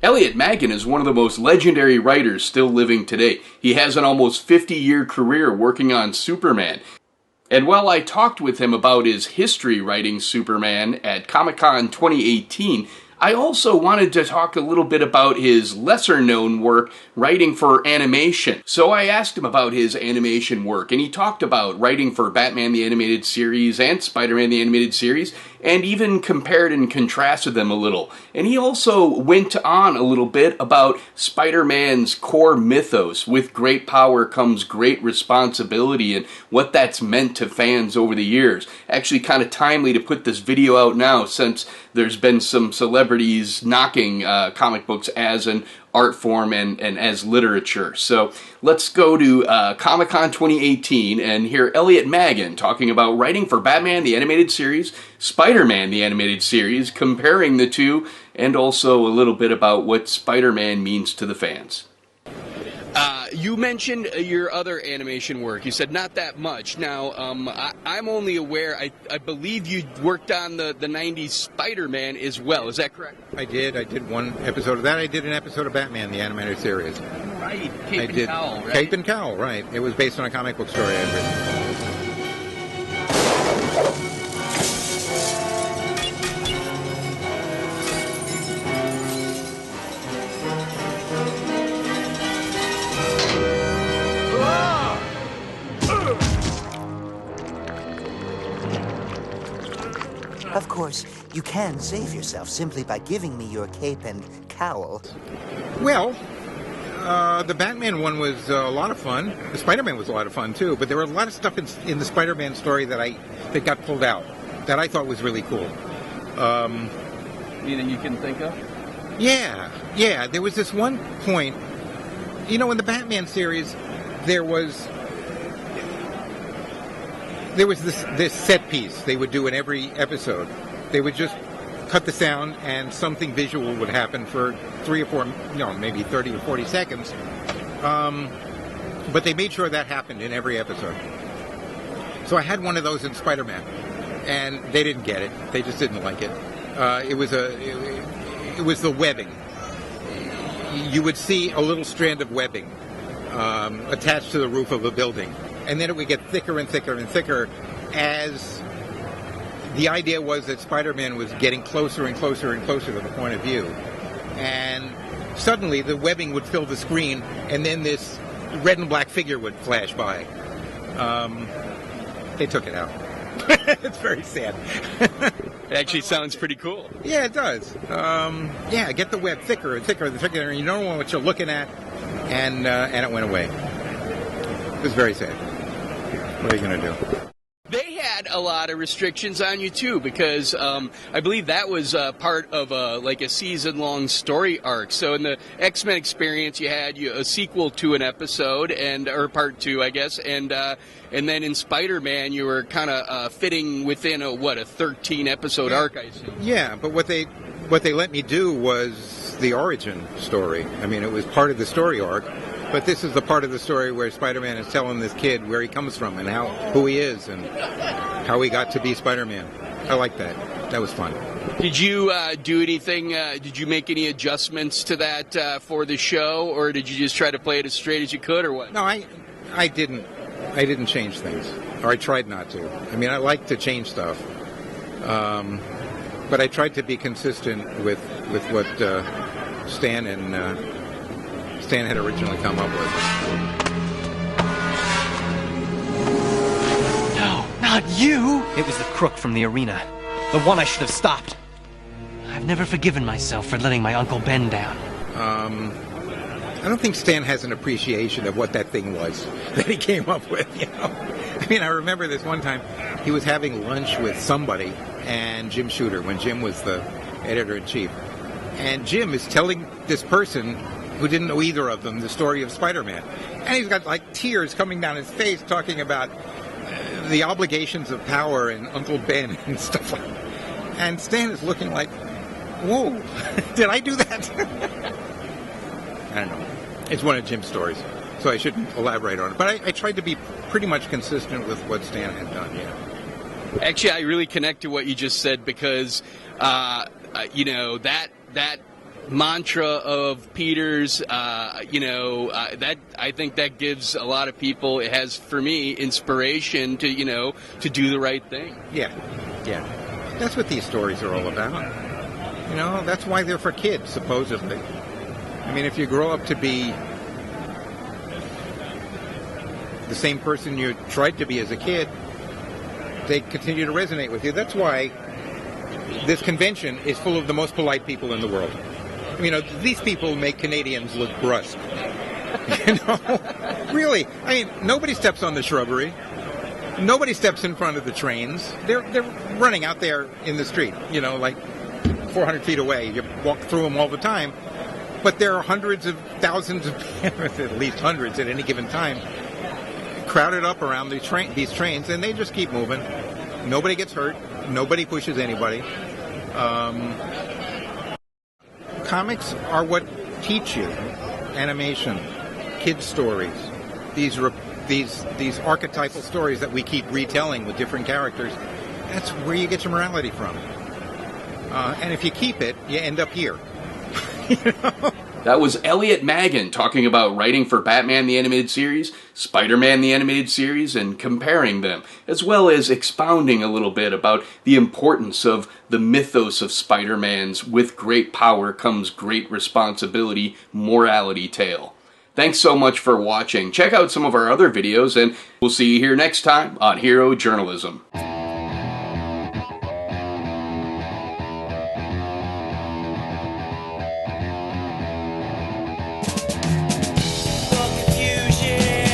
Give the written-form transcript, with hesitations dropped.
Elliot Maggin is one of the most legendary writers still living today. He has an almost 50-year career working on Superman. And while I talked with him about his history writing Superman at Comic-Con 2018, I also wanted to talk a little bit about his lesser-known work writing for animation. So I asked him about his animation work, and he talked about writing for Batman the Animated Series and Spider-Man the Animated Series, and even compared and contrasted them a little. And he also went on a little bit about Spider-Man's core mythos, with great power comes great responsibility, and what that's meant to fans over the years. Actually kind of timely to put this video out now, since there's been some celebrities knocking comic books as an art form and as literature. So let's go to Comic-Con 2018 and hear Elliot Maggin talking about writing for Batman the Animated Series, Spider-Man the Animated Series, comparing the two, and also a little bit about what Spider-Man means to the fans. You mentioned your other animation work. You said not that much. Now, I'm only aware, I believe you worked on the 90s Spider-Man as well. Is that correct? I did. I did one episode of that. I did an episode of Batman, the animated series. Right. Cape and Cowl, right? Cape and Cowl, right. It was based on a comic book story I'd written. Of course, you can save yourself simply by giving me your cape and cowl. Well, the Batman one was a lot of fun. The Spider-Man was a lot of fun, too. But there were a lot of stuff in the Spider-Man story that got pulled out that I thought was really cool. Anything you can think of? Yeah. There was this one point, in the Batman series, there was this set piece they would do in every episode. They would just cut the sound and something visual would happen for 3 or 4, maybe 30 or 40 seconds. But they made sure that happened in every episode. So I had one of those in Spider-Man, and they didn't get it. They just didn't like it. It was the webbing. You would see a little strand of webbing attached to the roof of a building. And then it would get thicker and thicker and thicker as the idea was that Spider-Man was getting closer and closer and closer to the point of view. And suddenly the webbing would fill the screen, and then this red and black figure would flash by. They took it out. It's very sad. It actually sounds pretty cool. Yeah, it does. Get the web thicker and thicker and thicker, and you don't know what you're looking at, and it went away. It was very sad. What are you going to do? They had a lot of restrictions on you, too, because I believe that was part of a season-long story arc. So in the X-Men experience, you had a sequel to an episode, or part 2, I guess, and then in Spider-Man, you were kind of fitting within a 13-episode arc, I assume. Yeah, but what they let me do was the origin story. I mean, it was part of the story arc. But this is the part of the story where Spider-Man is telling this kid where he comes from and who he is and how he got to be Spider-Man. I like that. That was fun. Did you do anything? Did you make any adjustments to that for the show, or did you just try to play it as straight as you could, or what? No, I didn't. I didn't change things, or I tried not to. I mean, I like to change stuff, but I tried to be consistent with what Stan had originally come up with. No, not you! It was the crook from the arena. The one I should have stopped. I've never forgiven myself for letting my Uncle Ben down. I don't think Stan has an appreciation of what that thing was that he came up with, I mean, I remember this one time, he was having lunch with somebody, and Jim Shooter, when Jim was the editor-in-chief. And Jim is telling this person who didn't know either of them the story of Spider-Man. And he's got tears coming down his face talking about the obligations of power and Uncle Ben and stuff like that. And Stan is looking like, whoa, did I do that? I don't know. It's one of Jim's stories, so I shouldn't elaborate on it. But I tried to be pretty much consistent with what Stan had done, Actually, I really connect to what you just said because, that mantra of Peter's, that I think that gives a lot of people, it has, for me, inspiration to, to do the right thing. Yeah. That's what these stories are all about. That's why they're for kids, supposedly. I mean, if you grow up to be the same person you tried to be as a kid, they continue to resonate with you. That's why this convention is full of the most polite people in the world. These people make Canadians look brusque. Really. I mean, nobody steps on the shrubbery. Nobody steps in front of the trains. They're running out there in the street, like 400 feet away. You walk through them all the time. But there are hundreds of thousands of, at least hundreds at any given time, crowded up around these trains, and they just keep moving. Nobody gets hurt. Nobody pushes anybody. Comics are what teach you. Animation, kids' stories, these archetypal stories that we keep retelling with different characters. That's where you get your morality from. And if you keep it, you end up here. That was Elliot Maggin talking about writing for Batman the Animated Series, Spider-Man the Animated Series, and comparing them, as well as expounding a little bit about the importance of the mythos of Spider-Man's "with great power comes great responsibility" morality tale. Thanks so much for watching. Check out some of our other videos, and we'll see you here next time on Hero Journalism.